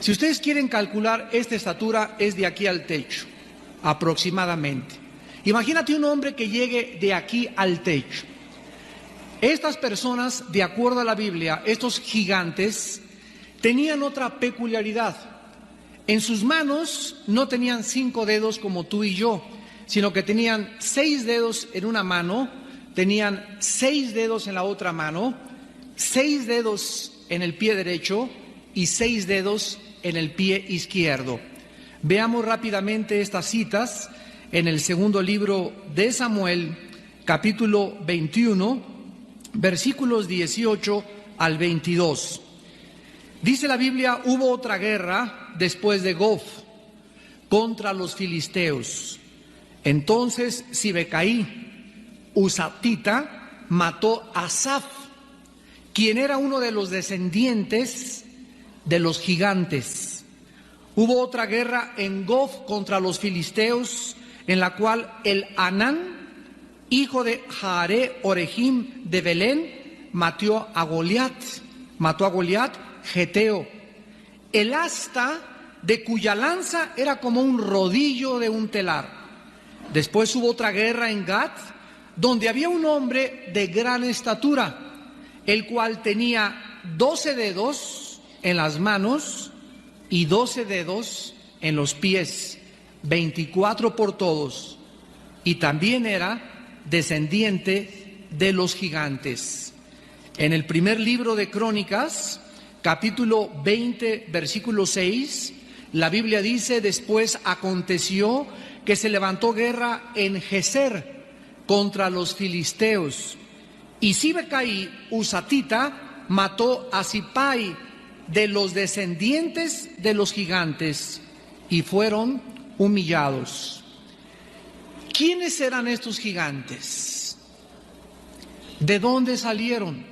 Si ustedes quieren calcular esta estatura, es de aquí al techo, aproximadamente. Imagínate un hombre que llegue de aquí al techo. Estas personas, de acuerdo a la Biblia, estos gigantes, tenían otra peculiaridad. En sus manos no tenían 5 dedos como tú y yo, sino que tenían 6 dedos en una mano, tenían 6 dedos en la otra mano, 6 dedos en el pie derecho y 6 dedos en el pie izquierdo. Veamos rápidamente estas citas en el segundo libro de Samuel, capítulo 21, versículos 18 al 22. Dice la Biblia: hubo otra guerra después de Gof contra los filisteos. Entonces Sibecaí, husatita, mató a Asaph, quien era uno de los descendientes de los gigantes. Hubo otra guerra en Gof contra los filisteos, en la cual el Anán, hijo de Jaare Orejim de Belén, mató a Goliat, geteo, el asta de cuya lanza era como un rodillo de un telar. Después hubo otra guerra en Gat, donde había un hombre de gran estatura, el cual tenía 12 dedos en las manos y 12 dedos en los pies, 24 por todos, y también era descendiente de los gigantes. En el primer libro de Crónicas, capítulo 20, versículo 6, la Biblia dice: después aconteció que se levantó guerra en Geser contra los filisteos, y Sibecaí, husatita, mató a Sipai, de los descendientes de los gigantes, y fueron humillados. ¿Quiénes eran estos gigantes? ¿De dónde salieron?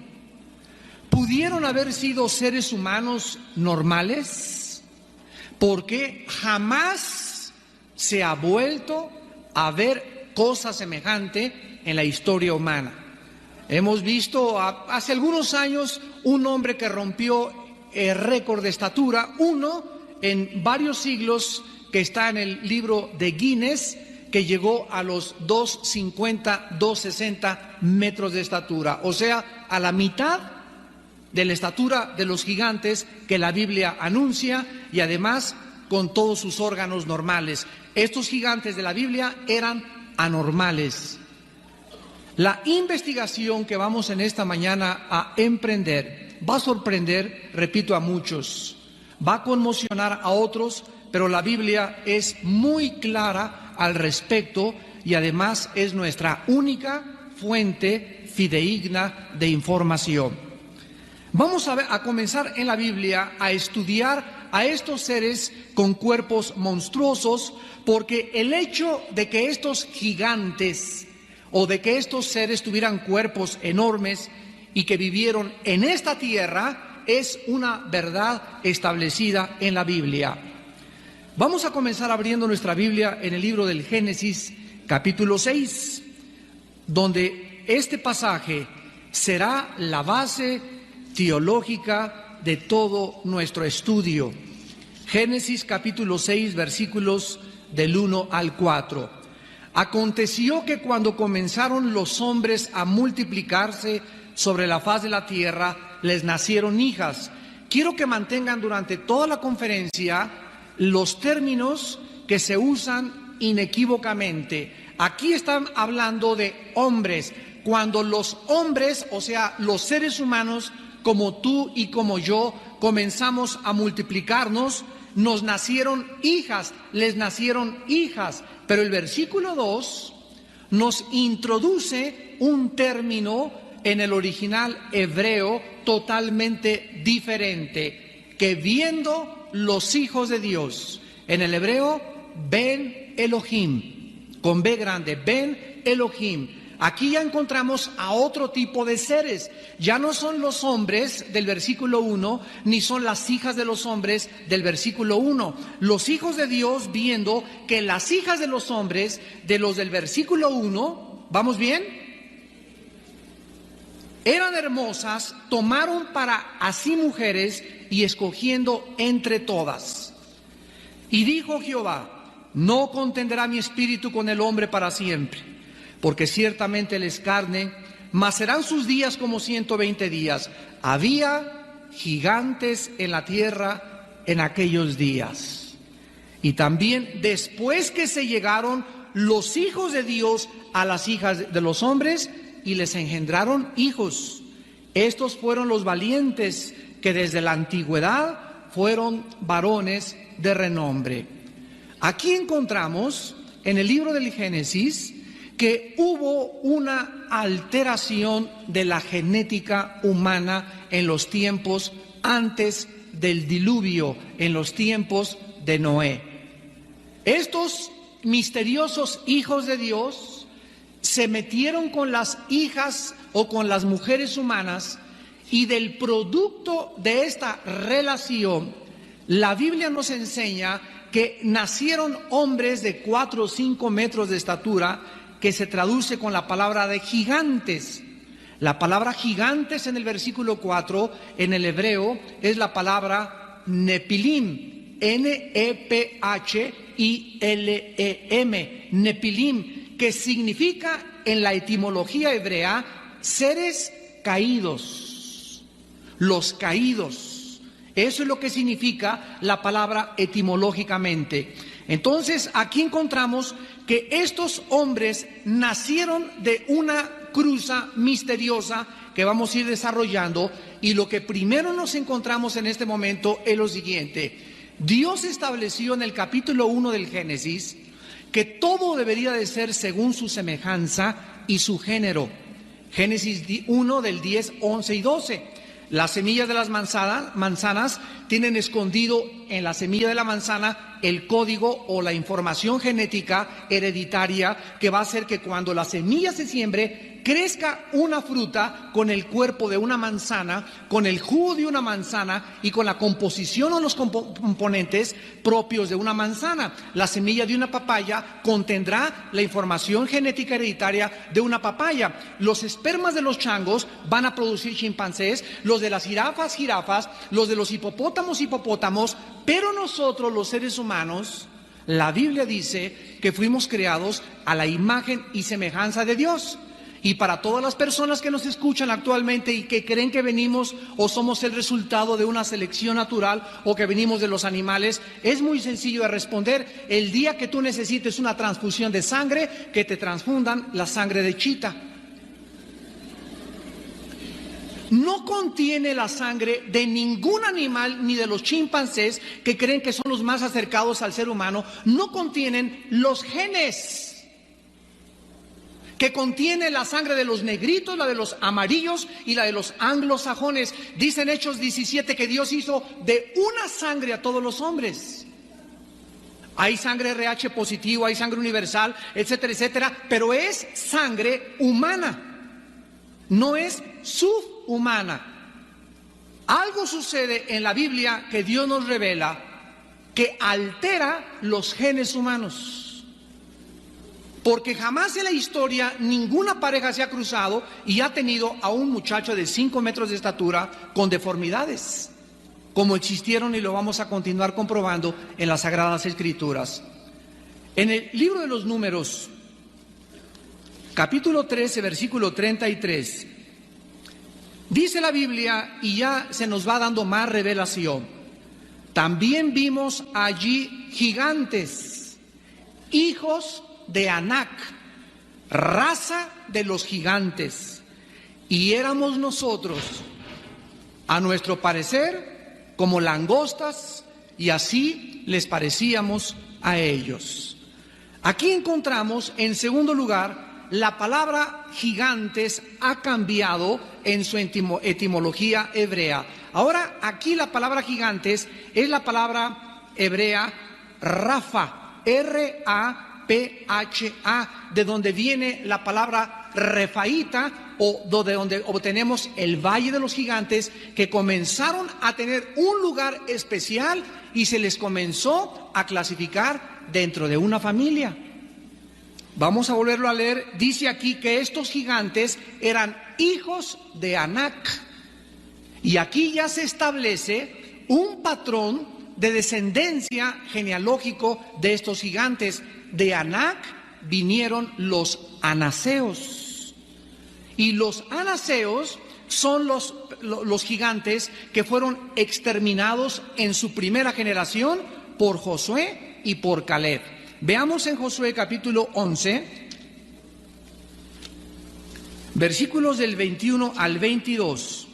¿Pudieron haber sido seres humanos normales? Porque jamás se ha vuelto a ver cosa semejante en la historia humana. Hemos visto hace algunos años un hombre que rompió el récord de estatura, uno en varios siglos, que está en el libro de Guinness, que llegó a los 2,50, 2,60 metros de estatura, o sea, a la mitad de la estatura de los gigantes que la Biblia anuncia, y además con todos sus órganos normales. Estos gigantes de la Biblia eran anormales. La investigación que vamos en esta mañana a emprender va a sorprender, repito, a muchos, va a conmocionar a otros, pero la Biblia es muy clara al respecto y además es nuestra única fuente fidedigna de información. Vamos a comenzar en la Biblia a estudiar a estos seres con cuerpos monstruosos, porque el hecho de que estos gigantes o de que estos seres tuvieran cuerpos enormes y que vivieron en esta tierra es una verdad establecida en la Biblia. Vamos a comenzar abriendo nuestra Biblia en el libro del Génesis, capítulo 6, donde este pasaje será la base teológica de todo nuestro estudio. Génesis capítulo 6, versículos del 1 al 4. Aconteció que cuando comenzaron los hombres a multiplicarse sobre la faz de la tierra, les nacieron hijas. Quiero que mantengan durante toda la conferencia los términos que se usan inequívocamente. Aquí están hablando de hombres. Cuando los hombres, o sea, los seres humanos, como tú y como yo, comenzamos a multiplicarnos, nos nacieron hijas, les nacieron hijas. Pero el versículo 2 nos introduce un término en el original hebreo totalmente diferente, que viendo los hijos de Dios, en el hebreo, Ben Elohim, con B grande, Ben Elohim. Aquí ya encontramos a otro tipo de seres. Ya no son los hombres del versículo 1, ni son las hijas de los hombres del versículo 1. Los hijos de Dios, viendo que las hijas de los hombres, de los del versículo 1, ¿vamos bien?, eran hermosas, tomaron para así mujeres y escogiendo entre todas. Y dijo Jehová: no contenderá mi espíritu con el hombre para siempre, porque ciertamente él es carne, mas serán sus días como 120 días. Había gigantes en la tierra en aquellos días. Y también después que se llegaron los hijos de Dios a las hijas de los hombres y les engendraron hijos. Estos fueron los valientes que desde la antigüedad fueron varones de renombre. Aquí encontramos en el libro del Génesis que hubo una alteración de la genética humana en los tiempos antes del diluvio, en los tiempos de Noé. Estos misteriosos hijos de Dios se metieron con las hijas o con las mujeres humanas, y del producto de esta relación, la Biblia nos enseña que nacieron hombres de 4 o 5 metros de estatura, que se traduce con la palabra de gigantes. La palabra gigantes en el versículo 4 en el hebreo es la palabra Nepilim, N-E-P-H-I-L-E-M, Nepilim, que significa en la etimología hebrea seres caídos, los caídos. Eso es lo que significa la palabra etimológicamente. Entonces aquí encontramos que estos hombres nacieron de una cruza misteriosa que vamos a ir desarrollando, y lo que primero nos encontramos en este momento es lo siguiente. Dios estableció en el capítulo 1 del Génesis que todo debería de ser según su semejanza y su género. Génesis 1 del 10, 11 y 12. Las semillas de las manzanas tienen escondido en la semilla de la manzana el código o la información genética hereditaria que va a hacer que cuando la semilla se siembre, crezca una fruta con el cuerpo de una manzana, con el jugo de una manzana y con la composición o los componentes propios de una manzana. La semilla de una papaya contendrá la información genética hereditaria de una papaya. Los espermas de los changos van a producir chimpancés, los de las jirafas, los de los hipopótamos, pero nosotros los seres humanos, la Biblia dice que fuimos creados a la imagen y semejanza de Dios. Y para todas las personas que nos escuchan actualmente y que creen que venimos o somos el resultado de una selección natural o que venimos de los animales, es muy sencillo de responder. El día que tú necesites una transfusión de sangre, que te transfundan la sangre de chita. No contiene la sangre de ningún animal, ni de los chimpancés, que creen que son los más acercados al ser humano. No contienen los genes que contiene la sangre de los negritos, la de los amarillos y la de los anglosajones. Dice en Hechos 17 que Dios hizo de una sangre a todos los hombres. Hay sangre RH positivo, hay sangre universal, etcétera, etcétera, pero es sangre humana, no es subhumana. Algo sucede en la Biblia que Dios nos revela que altera los genes humanos. Porque jamás en la historia ninguna pareja se ha cruzado y ha tenido a un muchacho de 5 metros de estatura con deformidades, como existieron, y lo vamos a continuar comprobando en las Sagradas Escrituras. En el libro de los Números, capítulo 13, versículo 33, dice la Biblia, y ya se nos va dando más revelación: también vimos allí gigantes, hijos de Anac, raza de los gigantes, y éramos nosotros, a nuestro parecer, como langostas, y así les parecíamos a ellos. Aquí encontramos, en segundo lugar, la palabra gigantes ha cambiado en su etimología hebrea. Ahora, aquí la palabra gigantes es la palabra hebrea Rafa, R-A-P-H-A, de donde viene la palabra refaíta, o de donde obtenemos el Valle de los Gigantes, que comenzaron a tener un lugar especial y se les comenzó a clasificar dentro de una familia. Vamos a volverlo a leer. Dice aquí que estos gigantes eran hijos de Anac, y aquí ya se establece un patrón de descendencia genealógico de estos gigantes. De Anac vinieron los anaseos. Y los anaseos son los gigantes que fueron exterminados en su primera generación por Josué y por Caleb. Veamos en Josué capítulo 11, versículos del 21 al 22.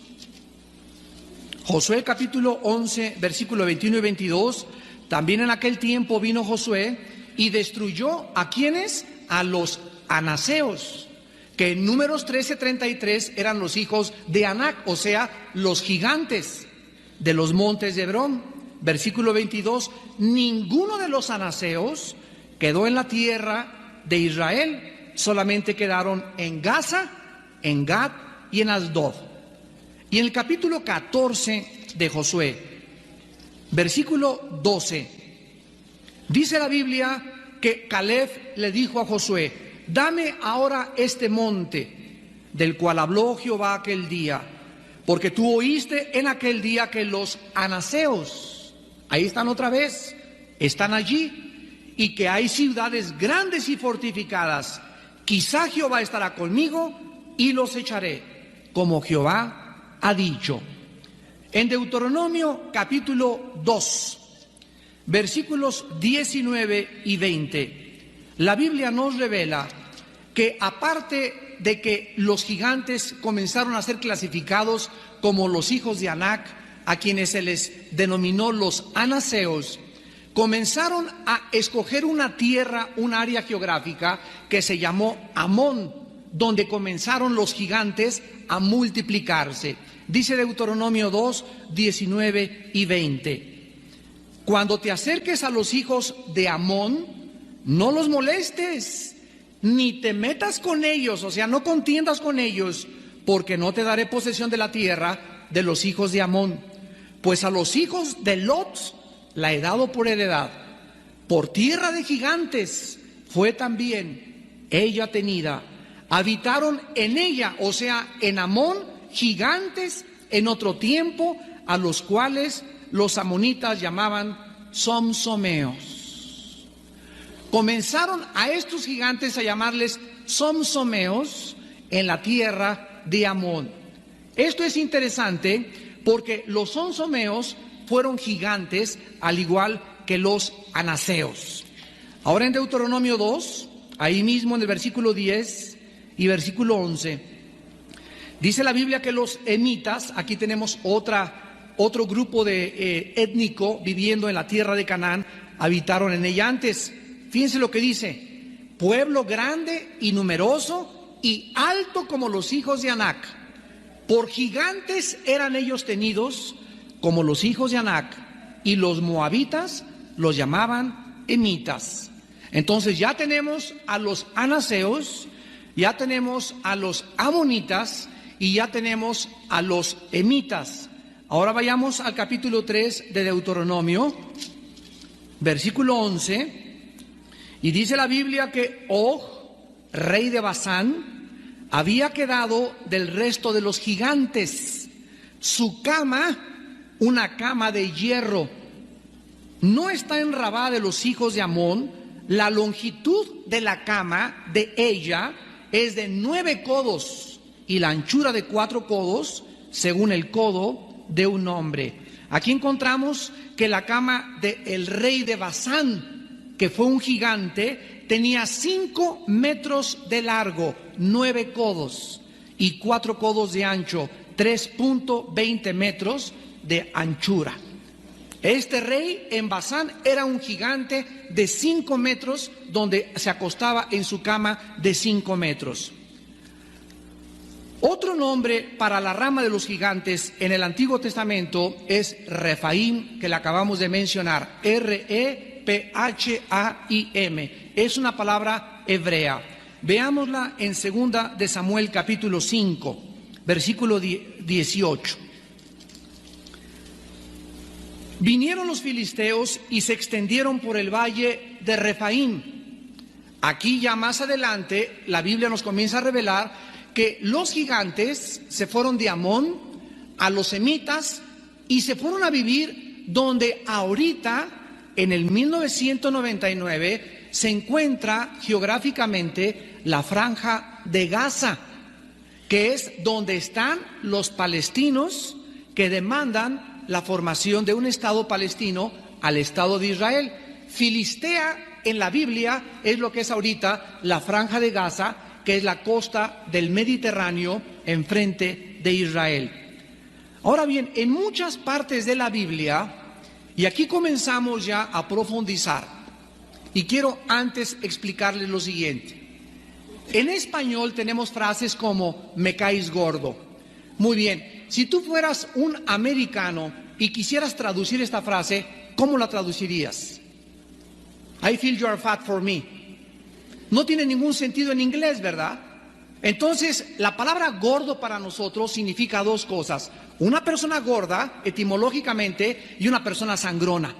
Josué capítulo 11, versículo 21 y 22. También en aquel tiempo vino Josué y destruyó ¿a quiénes? A los anaseos, que en Números 13:33 eran los hijos de Anac, o sea, los gigantes de los montes de Hebrón. Versículo 22, ninguno de los anaseos quedó en la tierra de Israel, solamente quedaron en Gaza, en Gad y en Asdod. Y en el capítulo 14 de Josué, versículo 12, dice la Biblia que Caleb le dijo a Josué: dame ahora este monte del cual habló Jehová aquel día, porque tú oíste en aquel día que los anaseos, ahí están otra vez, están allí, y que hay ciudades grandes y fortificadas. Quizá Jehová estará conmigo y los echaré, como Jehová ha dicho. En Deuteronomio capítulo 2, versículos 19 y 20, la Biblia nos revela que aparte de que los gigantes comenzaron a ser clasificados como los hijos de Anac, a quienes se les denominó los anaseos, comenzaron a escoger una tierra, un área geográfica que se llamó Amón, donde comenzaron los gigantes a multiplicarse. Dice Deuteronomio 2, 19 y 20. Cuando te acerques a los hijos de Amón, no los molestes, ni te metas con ellos, o sea, no contiendas con ellos, porque no te daré posesión de la tierra de los hijos de Amón. Pues a los hijos de Lot la he dado por heredad. Por tierra de gigantes fue también ella tenida. Habitaron en ella, o sea, en Amón, gigantes en otro tiempo, a los cuales los amonitas llamaban somsomeos. Comenzaron a estos gigantes a llamarles somsomeos en la tierra de Amón. Esto es interesante porque los somsomeos fueron gigantes al igual que los anaseos. Ahora en Deuteronomio 2, ahí mismo en el versículo 10 y versículo 11, dice la Biblia que los emitas, aquí tenemos otro grupo de étnico viviendo en la tierra de Canaán, habitaron en ella antes. Fíjense lo que dice: pueblo grande y numeroso y alto como los hijos de Anac. Por gigantes eran ellos tenidos como los hijos de Anac, y los moabitas los llamaban emitas. Entonces ya tenemos a los anaseos, ya tenemos a los amonitas y ya tenemos a los emitas. Ahora vayamos al capítulo 3 de Deuteronomio, versículo 11, y dice la Biblia que Og, rey de Basán, había quedado del resto de los gigantes. Su cama, una cama de hierro, no está en Rabá de los hijos de Amón. La longitud de la cama de ella es de 9 codos y la anchura de 4 codos, según el codo de un hombre. Aquí encontramos que la cama del rey de Basán, que fue un gigante, tenía 5 metros de largo, 9 codos y 4 codos de ancho, 3.20 metros de anchura. Este rey en Basán era un gigante de 5 metros, donde se acostaba en su cama de 5 metros. Otro nombre para la rama de los gigantes en el Antiguo Testamento es Refaim, que le acabamos de mencionar, R-E-P-H-A-I-M. Es una palabra hebrea. Veámosla en 2 de Samuel capítulo 5, versículo 18. Vinieron los filisteos y se extendieron por el valle de Refaim. Aquí ya más adelante la Biblia nos comienza a revelar que los gigantes se fueron de Amón a los emitas y se fueron a vivir donde ahorita, en el 1999, se encuentra geográficamente la Franja de Gaza, que es donde están los palestinos que demandan la formación de un Estado palestino al Estado de Israel. Filistea en la Biblia es lo que es ahorita la Franja de Gaza, que es la costa del Mediterráneo enfrente de Israel. Ahora bien, en muchas partes de la Biblia, y aquí comenzamos ya a profundizar, y quiero antes explicarles lo siguiente. En español tenemos frases como me caes gordo. Muy bien, si tú fueras un americano y quisieras traducir esta frase, ¿cómo la traducirías? I feel you are fat for me. No tiene ningún sentido en inglés, ¿verdad? Entonces, la palabra gordo para nosotros significa dos cosas. Una persona gorda, etimológicamente, y una persona sangrona.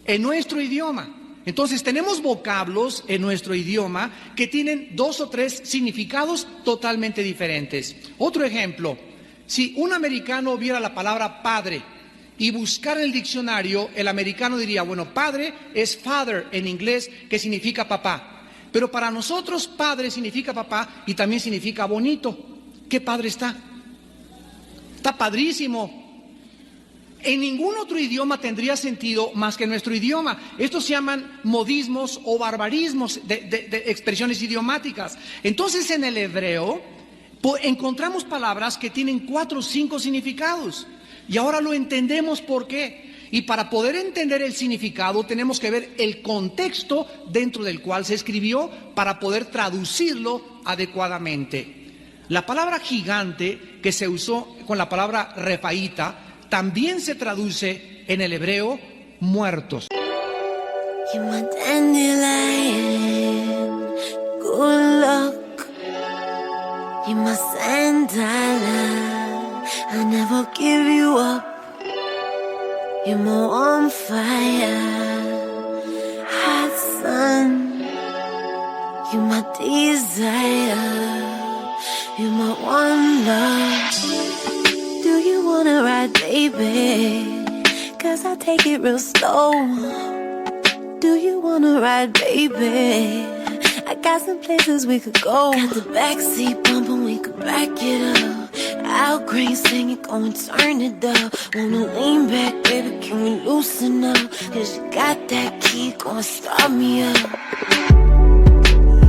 En nuestro idioma. Entonces, tenemos vocablos en nuestro idioma que tienen 2 o 3 significados totalmente diferentes. Otro ejemplo, si un americano viera la palabra padre y buscara en el diccionario, el americano diría, bueno, padre es father en inglés, que significa papá. Pero para nosotros padre significa papá y también significa bonito. ¿Qué padre está? Está padrísimo. En ningún otro idioma tendría sentido más que en nuestro idioma. Estos se llaman modismos o barbarismos de expresiones idiomáticas. Entonces en el hebreo encontramos palabras que tienen 4 o 5 significados. Y ahora lo entendemos por qué. Y para poder entender el significado tenemos que ver el contexto dentro del cual se escribió para poder traducirlo adecuadamente. La palabra gigante que se usó con la palabra refaíta también se traduce en el hebreo muertos. You're my dandelion, good luck. You're my sandalwood, I never give you up. You're more on fire, hot sun. You're my desire, you're my one love. Do you wanna ride, baby? 'Cause I take it real slow. Do you wanna ride, baby? I got some places we could go. Got the backseat bumping, we could back it up. Al Green singing, go and turn it up. Wanna lean back, baby, can we loosen up? 'Cause you got that key, go and start me up.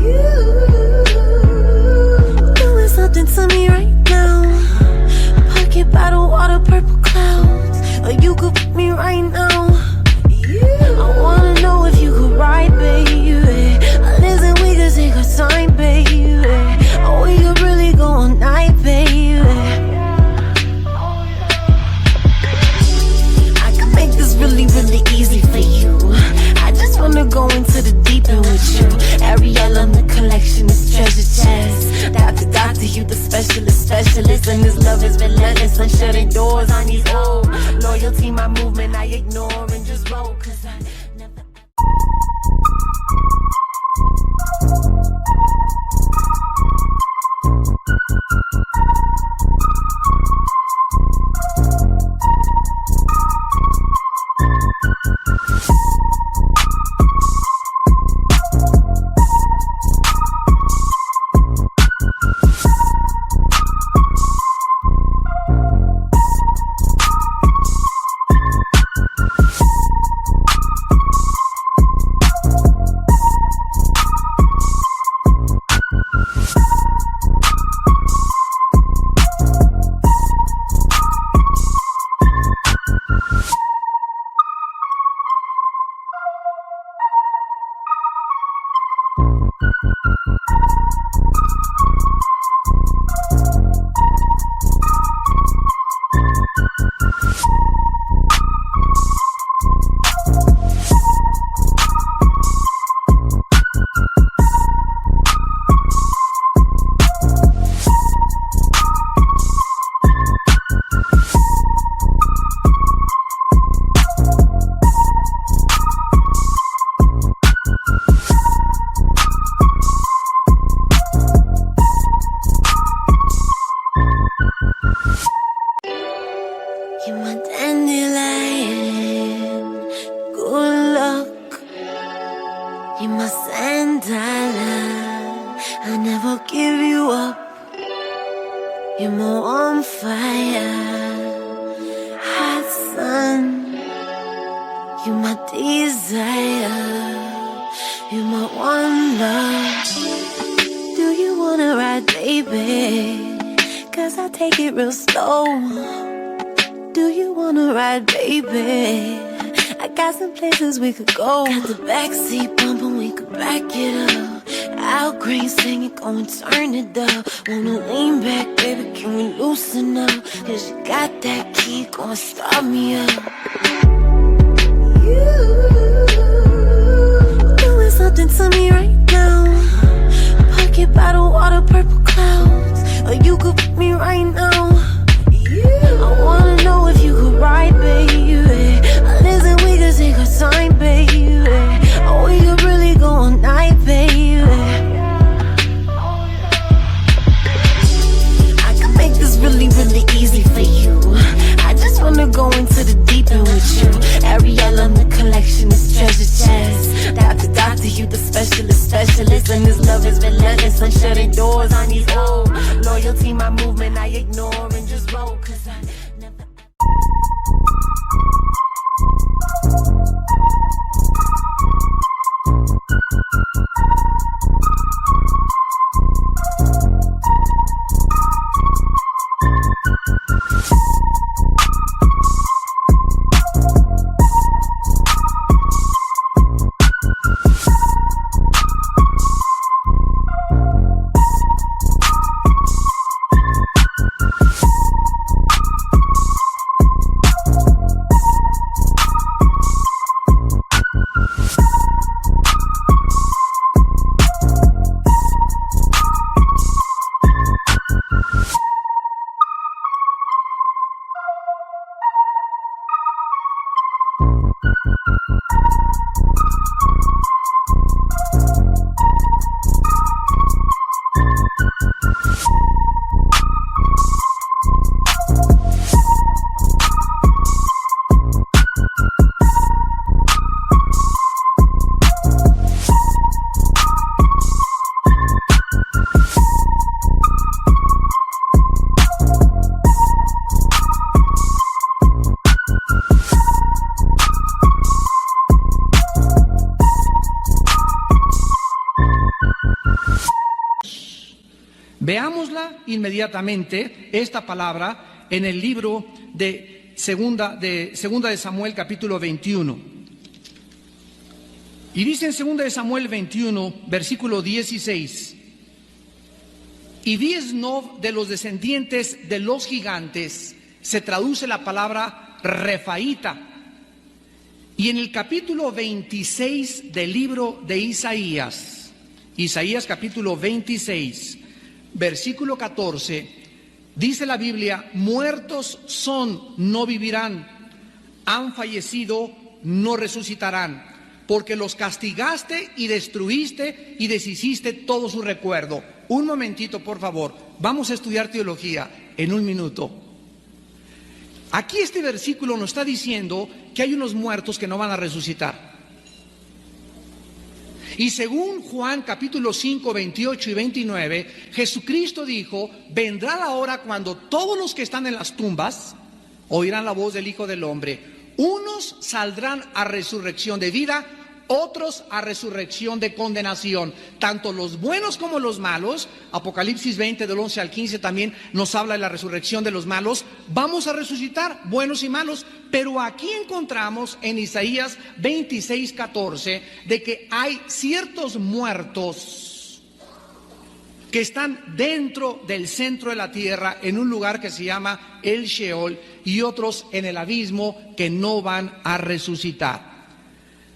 You doing something to me right now. Pocket bottle, water, purple clouds. Or you could put me right now. I wanna know if you could ride, baby. Listen, we could take our time, baby. Or we could really go all night, baby. I can make this really, really easy for you. I just wanna go into the deep end with you. Ariel on the collection is treasure chest. Doctor, you the specialist. And this love is relentless. I'm shutting doors on these old. Loyalty, my movement, I ignore and just roll. 'Cause I never... You're my sandala. I never give you up. You're my on fire, hot sun. You're my desire. You're my one love. Do you wanna ride, baby? 'Cause I take it real slow. Do you wanna ride, baby? I got some places we could go. Got the backseat bumping, we could back it up. Al Green singing, go and turn it up. Wanna lean back, baby, can we loosen up? 'Cause you got that key, go and start me up. You doing something to me right now. Pocket bottle, water, purple clouds. Or you could pick me right now. I wanna know if you could ride, baby. Listen, we could take our time, baby. Or we could really go all night, baby. I can make this really, really easy for you. I just wanna go into the deep end with you. Ariel on the collection is treasure chest. Doctor, you the specialist. And this love is relentless. I'm shutting doors on these old. Loyalty, my movement, I ignore and just roll. 'Cause I never... Veámosla inmediatamente, esta palabra, en el libro de Segunda de Samuel, capítulo 21. Y dice en Segunda de Samuel 21, versículo 16: y Biesnov de los descendientes de los gigantes, se traduce la palabra Refaíta. Y en el capítulo 26 del libro de Isaías capítulo 26, versículo 14, dice la Biblia: muertos son, no vivirán, han fallecido, no resucitarán, porque los castigaste y destruiste y deshiciste todo su recuerdo. Un momentito, por favor, vamos a estudiar teología en un minuto. Aquí este versículo nos está diciendo que hay unos muertos que no van a resucitar. Y según Juan capítulo 5, 28 y 29, Jesucristo dijo: vendrá la hora cuando todos los que están en las tumbas oirán la voz del Hijo del Hombre. Unos saldrán a resurrección de vida, otros a resurrección de condenación. Tanto los buenos como los malos. Apocalipsis 20 del 11 al 15 también nos habla de la resurrección de los malos. Vamos a resucitar, buenos y malos. Pero aquí encontramos en Isaías 26, 14 de que hay ciertos muertos que están dentro del centro de la tierra, en un lugar que se llama el Sheol, y otros en el abismo, que no van a resucitar.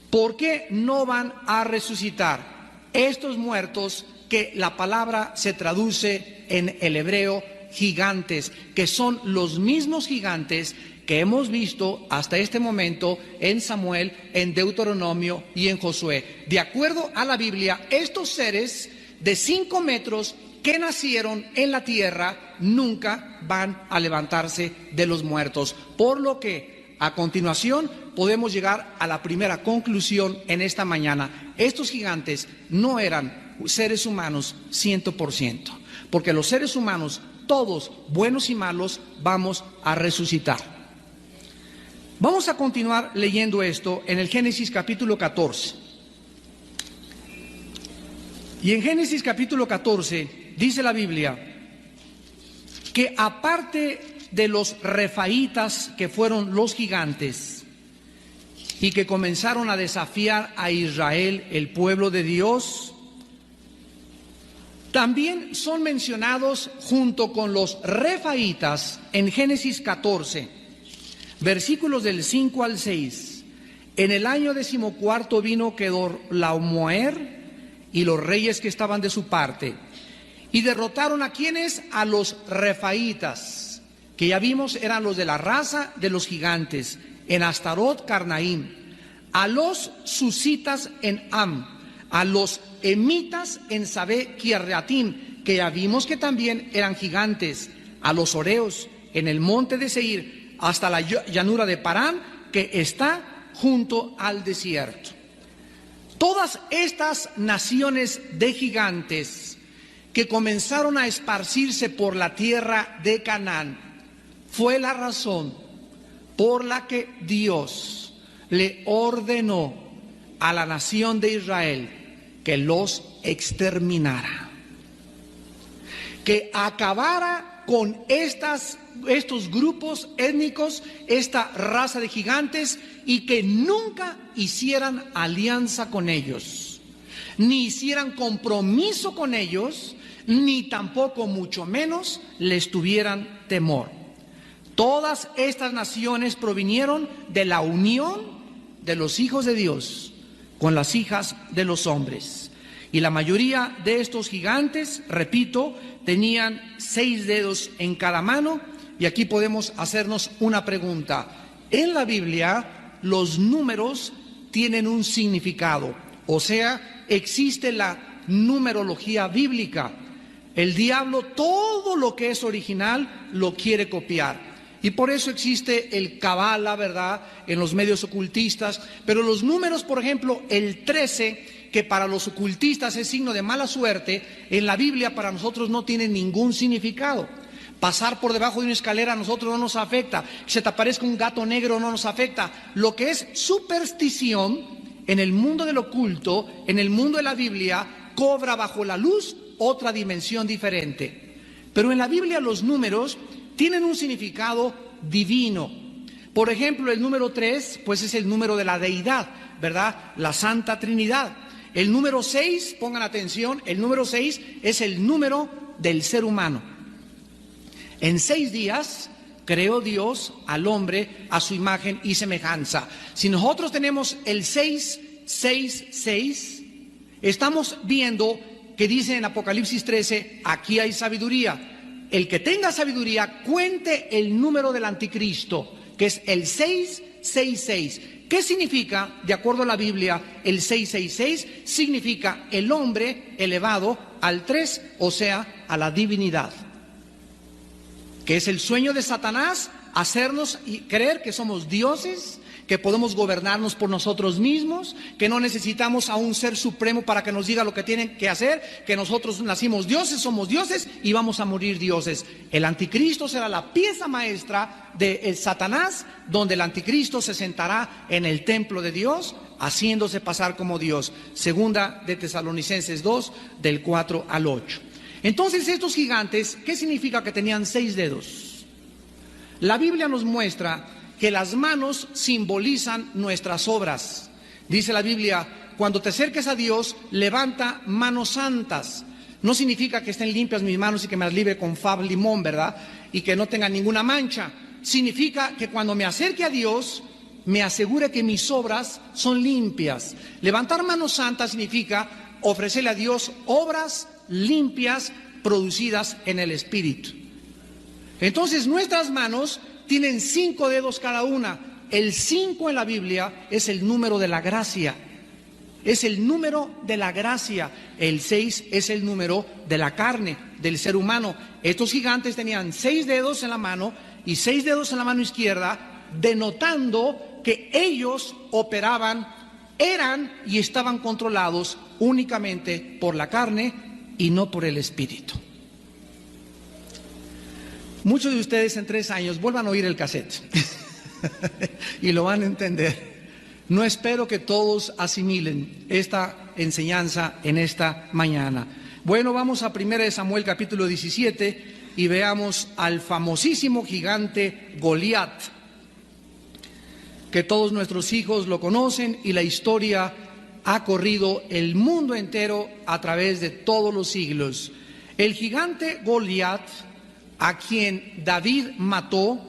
¿Por qué no van a resucitar? Estos muertos, que la palabra se traduce en el hebreo gigantes, que son los mismos gigantes que hemos visto hasta este momento en Samuel, en Deuteronomio y en Josué. De acuerdo a la Biblia, estos seres de 5 metros que nacieron en la tierra nunca van a levantarse de los muertos. Por lo que, a continuación, podemos llegar a la primera conclusión en esta mañana. Estos gigantes no eran seres humanos 100%, porque los seres humanos, todos, buenos y malos, vamos a resucitar. Vamos a continuar leyendo esto en el Génesis capítulo 14. Y en Génesis capítulo 14 dice la Biblia que aparte de los refaítas, que fueron los gigantes y que comenzaron a desafiar a Israel, el pueblo de Dios, también son mencionados junto con los refaítas en Génesis 14, versículos del 5 al 6. En el año 14 vino Kedorlaomer y los reyes que estaban de su parte, y derrotaron a quienes, a los refaítas, que ya vimos eran los de la raza de los gigantes, en Astarot Carnaim, a los susitas en Am, a los emitas en Sabé Kirreatim, que ya vimos que también eran gigantes, a los oreos en el monte de Seir, hasta la llanura de Parán, que está junto al desierto. Todas estas naciones de gigantes que comenzaron a esparcirse por la tierra de Canaán, fue la razón por la que Dios le ordenó a la nación de Israel que los exterminara, que acabara con estos grupos étnicos, esta raza de gigantes, y que nunca hicieran alianza con ellos, ni hicieran compromiso con ellos, ni tampoco mucho menos les tuvieran temor. Todas estas naciones provinieron de la unión de los hijos de Dios con las hijas de los hombres. Y la mayoría de estos gigantes, repito, tenían 6 dedos en cada mano. Y aquí podemos hacernos una pregunta. En la Biblia, los números tienen un significado, o sea, existe la numerología bíblica. El diablo, todo lo que es original, lo quiere copiar. Y por eso existe el Kabbalah, ¿verdad?, en los medios ocultistas. Pero los números, por ejemplo, el 13, que para los ocultistas es signo de mala suerte, en la Biblia para nosotros no tiene ningún significado. Pasar por debajo de una escalera a nosotros no nos afecta. Que se te aparezca un gato negro no nos afecta. Lo que es superstición en el mundo del oculto, en el mundo de la Biblia, cobra bajo la luz otra dimensión diferente. Pero en la Biblia los números tienen un significado divino. Por ejemplo, el número 3, pues es el número de la deidad, ¿verdad? La Santa Trinidad. El número 6, pongan atención, el número 6 es el número del ser humano. En 6 días creó Dios al hombre a su imagen y semejanza. Si nosotros tenemos el 666, estamos viendo que dice en Apocalipsis 13, aquí hay sabiduría. El que tenga sabiduría, cuente el número del anticristo, que es el 666. ¿Qué significa, de acuerdo a la Biblia, el 666? Significa el hombre elevado al 3, o sea, a la divinidad. Que es el sueño de Satanás, hacernos creer que somos dioses, que podemos gobernarnos por nosotros mismos, que no necesitamos a un ser supremo para que nos diga lo que tienen que hacer, que nosotros nacimos dioses, somos dioses y vamos a morir dioses. El anticristo será la pieza maestra de Satanás, donde el anticristo se sentará en el templo de Dios, haciéndose pasar como Dios. Segunda de Tesalonicenses 2, del 4 al 8. Entonces estos gigantes, ¿qué significa que tenían 6 dedos? La Biblia nos muestra que las manos simbolizan nuestras obras. Dice la Biblia, cuando te acerques a Dios, levanta manos santas. No significa que estén limpias mis manos y que me las libre con fab limón, ¿verdad? Y que no tengan ninguna mancha. Significa que cuando me acerque a Dios, me asegure que mis obras son limpias. Levantar manos santas significa ofrecerle a Dios obras limpias producidas en el Espíritu. Entonces nuestras manos tienen 5 dedos cada una. El 5 en la Biblia es el número de la gracia. Es el número de la gracia. El 6 es el número de la carne, del ser humano. Estos gigantes tenían 6 dedos en la mano y 6 dedos en la mano izquierda, denotando que ellos operaban, eran y estaban controlados únicamente por la carne y no por el espíritu. Muchos de ustedes en 3 años vuelvan a oír el cassette y lo van a entender. No espero que todos asimilen esta enseñanza en esta mañana. Bueno, vamos a 1 Samuel capítulo 17 y veamos al famosísimo gigante Goliat, que todos nuestros hijos lo conocen y la historia ha corrido el mundo entero a través de todos los siglos. El gigante Goliat, a quien David mató,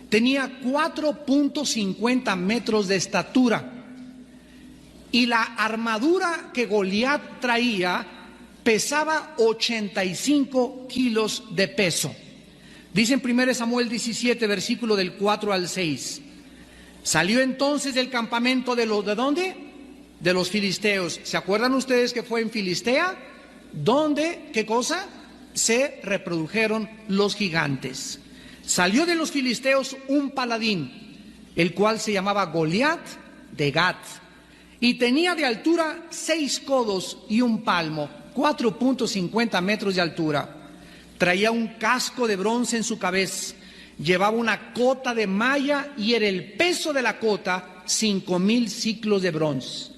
tenía 4.50 metros de estatura y la armadura que Goliat traía pesaba 85 kilos de peso. Dice en 1 Samuel 17, versículo del 4 al 6. Salió entonces del campamento ¿de dónde? De los filisteos. ¿Se acuerdan ustedes que fue en Filistea? ¿Dónde? ¿Qué cosa? Se reprodujeron los gigantes. Salió de los filisteos un paladín, el cual se llamaba Goliat de Gat, y tenía de altura 6 codos y un palmo, 4.50 metros de altura. Traía un casco de bronce en su cabeza, llevaba una cota de malla y era el peso de la cota 5,000 siclos de bronce.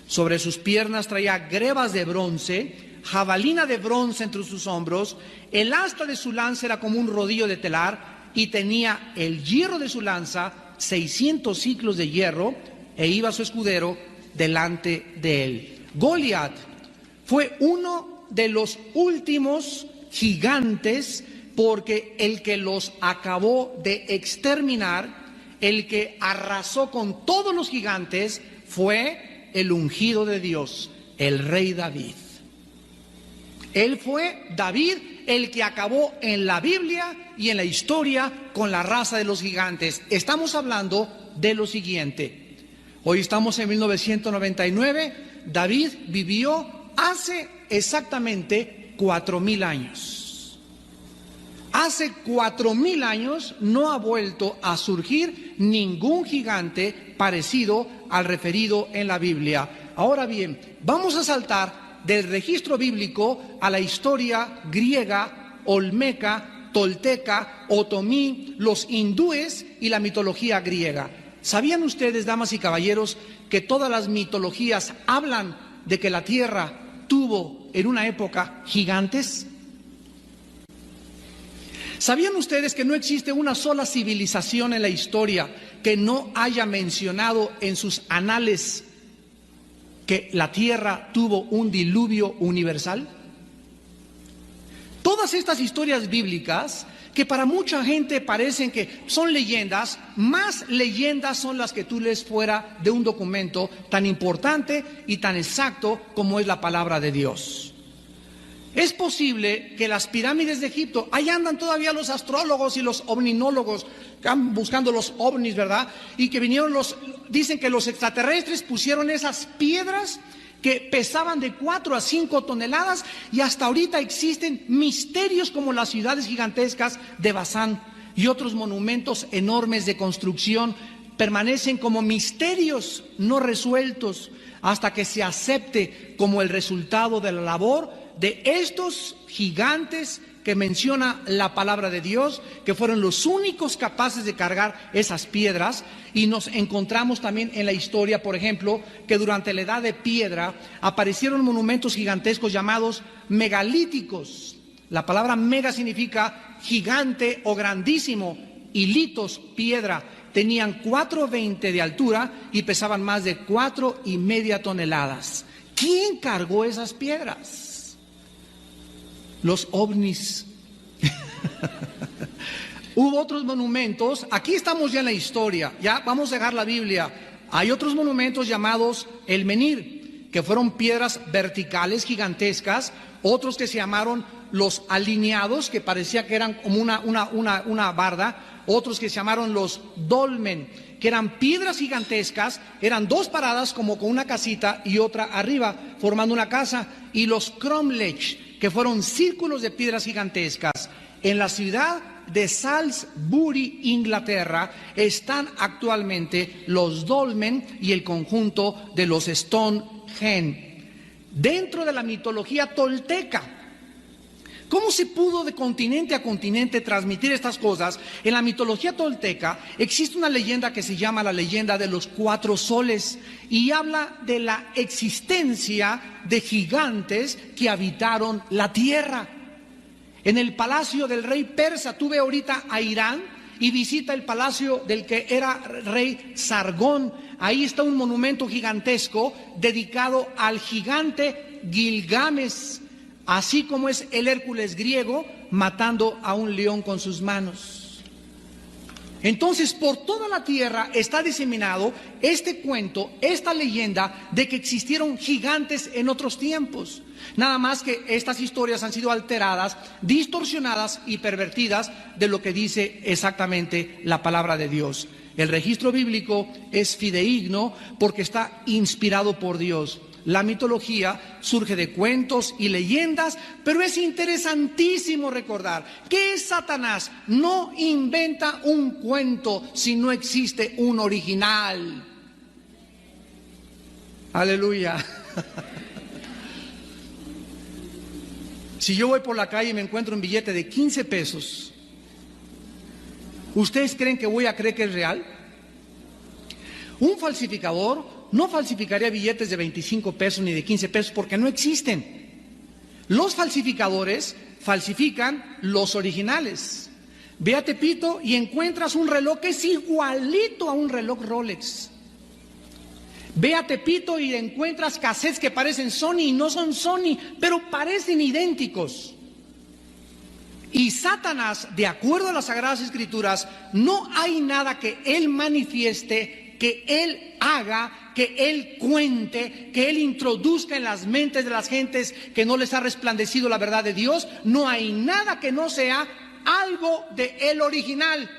Sobre sus piernas traía grebas de bronce, jabalina de bronce entre sus hombros, el asta de su lanza era como un rodillo de telar y tenía el hierro de su lanza 600 siclos de hierro, e iba su escudero delante de él. Goliat fue uno de los últimos gigantes, porque el que los acabó de exterminar, el que arrasó con todos los gigantes, fue el ungido de Dios, el rey David. Él fue David el que acabó en la Biblia y en la historia con la raza de los gigantes. Estamos hablando de lo siguiente. Hoy estamos en 1999. David vivió hace exactamente 4,000 años. Hace 4,000 años no ha vuelto a surgir ningún gigante parecido al referido en la Biblia. Ahora bien, vamos a saltar del registro bíblico a la historia griega, olmeca, tolteca, otomí, los hindúes y la mitología griega. ¿Sabían ustedes, damas y caballeros, que todas las mitologías hablan de que la tierra tuvo en una época gigantes? ¿Sabían ustedes que no existe una sola civilización en la historia que no haya mencionado en sus anales que la tierra tuvo un diluvio universal? Todas estas historias bíblicas, que para mucha gente parecen que son leyendas, más leyendas son las que tú lees fuera de un documento tan importante y tan exacto como es la palabra de Dios. Es posible que las pirámides de Egipto, ahí andan todavía los astrólogos y los ovninólogos buscando los ovnis, ¿verdad? Y que vinieron dicen que los extraterrestres pusieron esas piedras que pesaban de 4 a 5 toneladas y hasta ahorita existen misterios como las ciudades gigantescas de Bazán y otros monumentos enormes de construcción permanecen como misterios no resueltos hasta que se acepte como el resultado de la labor de estos gigantes que menciona la palabra de Dios, que fueron los únicos capaces de cargar esas piedras. Y nos encontramos también en la historia, por ejemplo, que durante la edad de piedra aparecieron monumentos gigantescos llamados megalíticos. La palabra mega significa gigante o grandísimo, y litos, piedra. Tenían 4,20 de altura y pesaban más de 4,5 toneladas. ¿Quién cargó esas piedras? Los ovnis. Hubo otros monumentos. Aquí estamos ya en la historia. Ya vamos a dejar la Biblia. Hay otros monumentos llamados el menhir, que fueron piedras verticales gigantescas. Otros que se llamaron los alineados, que parecía que eran como una barda. Otros que se llamaron los dolmen, que eran piedras gigantescas. Eran 2 paradas como con una casita y otra arriba, formando una casa. Y los cromlech, que fueron círculos de piedras gigantescas. En la ciudad de Salisbury, Inglaterra, están actualmente los dolmen y el conjunto de los Stonehenge, dentro de la mitología tolteca. ¿Cómo se pudo de continente a continente transmitir estas cosas? En la mitología tolteca existe una leyenda que se llama la leyenda de los 4 soles y habla de la existencia de gigantes que habitaron la tierra. En el palacio del rey persa, tú ve ahorita a Irán y visita el palacio del que era rey Sargón. Ahí está un monumento gigantesco dedicado al gigante Gilgamesh, así como es el Hércules griego matando a un león con sus manos. Entonces, por toda la tierra está diseminado este cuento, esta leyenda de que existieron gigantes en otros tiempos. Nada más que estas historias han sido alteradas, distorsionadas y pervertidas de lo que dice exactamente la palabra de Dios. El registro bíblico es fidedigno porque está inspirado por Dios. La mitología surge de cuentos y leyendas, pero es interesantísimo recordar que Satanás no inventa un cuento si no existe un original. Aleluya. Si yo voy por la calle y me encuentro un billete de 15 pesos, ¿ustedes creen que voy a creer que es real? Un falsificador no falsificaría billetes de 25 pesos ni de 15 pesos porque no existen. Los falsificadores falsifican los originales. Ve a Tepito y encuentras un reloj que es igualito a un reloj Rolex. Ve a Tepito y encuentras cassettes que parecen Sony y no son Sony, pero parecen idénticos. Y Satanás, de acuerdo a las Sagradas Escrituras, no hay nada que él manifieste, que él haga, que él cuente, que él introduzca en las mentes de las gentes que no les ha resplandecido la verdad de Dios. No hay nada que no sea algo de el original.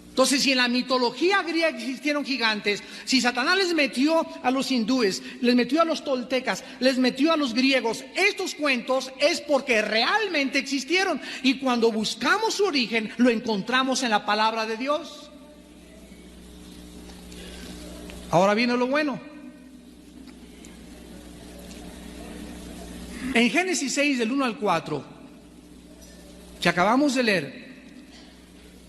Entonces, si en la mitología griega existieron gigantes, si Satanás les metió a los hindúes, les metió a los toltecas, les metió a los griegos estos cuentos, es porque realmente existieron. Y cuando buscamos su origen, lo encontramos en la palabra de Dios. Ahora viene lo bueno. En Génesis 6, del 1 al 4, que acabamos de leer,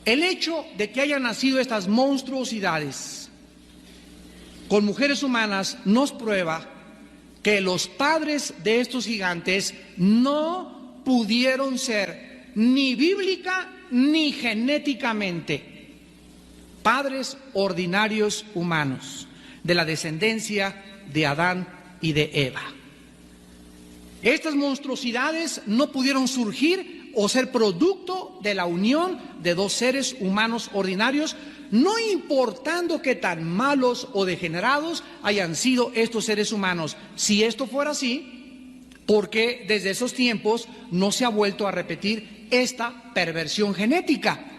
el hecho de que hayan nacido estas monstruosidades con mujeres humanas nos prueba que los padres de estos gigantes no pudieron ser ni bíblica ni genéticamente padres ordinarios humanos de la descendencia de Adán y de Eva. Estas monstruosidades no pudieron surgir o ser producto de la unión de dos seres humanos ordinarios, no importando qué tan malos o degenerados hayan sido estos seres humanos. Si esto fuera así, ¿por qué desde esos tiempos no se ha vuelto a repetir esta perversión genética?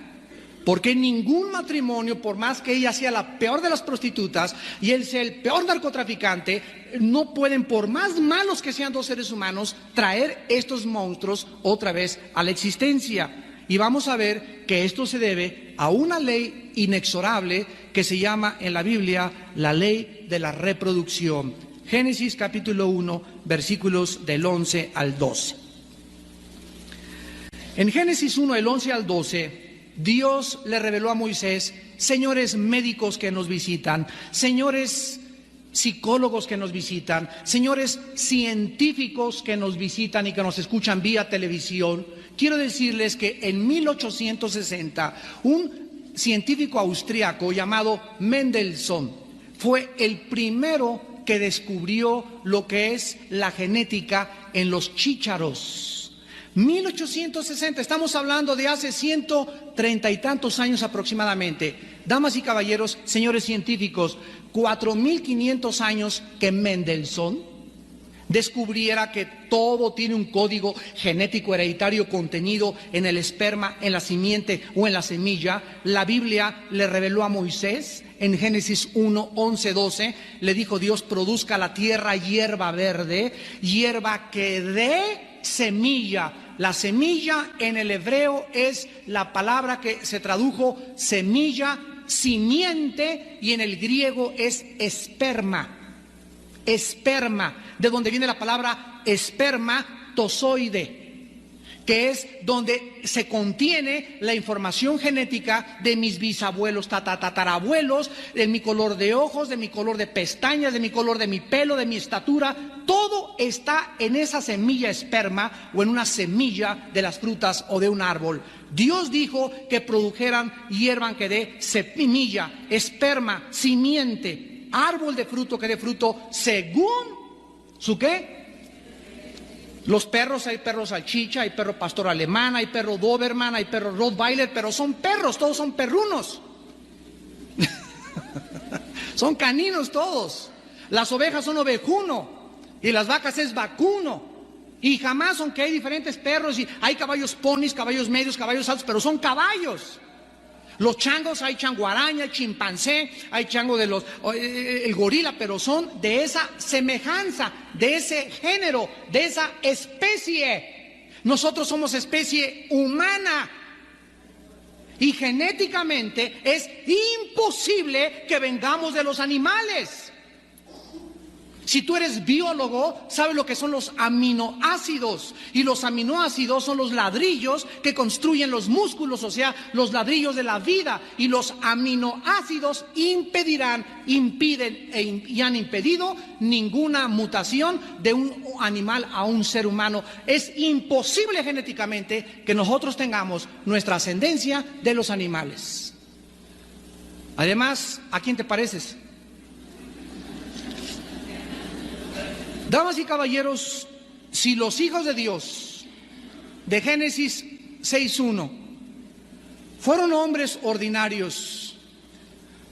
Porque ningún matrimonio, por más que ella sea la peor de las prostitutas y él sea el peor narcotraficante, no pueden, por más malos que sean dos seres humanos, traer estos monstruos otra vez a la existencia. Y vamos a ver que esto se debe a una ley inexorable que se llama en la Biblia la ley de la reproducción. Génesis capítulo 1, versículos del 11 al 12. En Génesis 1, del 11 al 12... Dios le reveló a Moisés, señores médicos que nos visitan, señores psicólogos que nos visitan, señores científicos que nos visitan y que nos escuchan vía televisión. Quiero decirles que en 1860 un científico austriaco llamado Mendelssohn fue el primero que descubrió lo que es la genética en los chícharos. 1860, estamos hablando de hace 130 y tantos años aproximadamente. Damas y caballeros, señores científicos, 4.500 años que Mendelssohn descubriera que todo tiene un código genético hereditario contenido en el esperma, en la simiente o en la semilla. La Biblia le reveló a Moisés en Génesis 1, 11, 12, le dijo Dios: produzca la tierra hierba verde, hierba que dé semilla. La semilla en el hebreo es la palabra que se tradujo semilla, simiente, y en el griego es esperma. Esperma, de donde viene la palabra espermatozoide, que es donde se contiene la información genética de mis bisabuelos, tatarabuelos, de mi color de ojos, de mi color de pestañas, de mi color de mi pelo, de mi estatura. Todo está en esa semilla esperma o en una semilla de las frutas o de un árbol. Dios dijo que produjeran hierba que dé semilla, esperma, simiente, árbol de fruto que dé fruto según su ¿qué? Los perros, hay perro salchicha, hay perro pastor alemán, hay perro doberman, hay perro rottweiler, pero son perros, todos son perrunos. Son caninos todos. Las ovejas son ovejuno y las vacas es vacuno. Y jamás, aunque hay diferentes perros y hay caballos ponis, caballos medios, caballos altos, pero son caballos. Los changos, hay changuaraña, hay chimpancé, hay chango de el gorila, pero son de esa semejanza, de ese género, de esa especie. Nosotros somos especie humana y genéticamente es imposible que vengamos de los animales. Si tú eres biólogo, sabes lo que son los aminoácidos. Y los aminoácidos son los ladrillos que construyen los músculos, o sea, los ladrillos de la vida. Y los aminoácidos impiden y han impedido ninguna mutación de un animal a un ser humano. Es imposible genéticamente que nosotros tengamos nuestra ascendencia de los animales. Además, ¿a quién te pareces? Damas y caballeros, si los hijos de Dios de Génesis 6:1 fueron hombres ordinarios,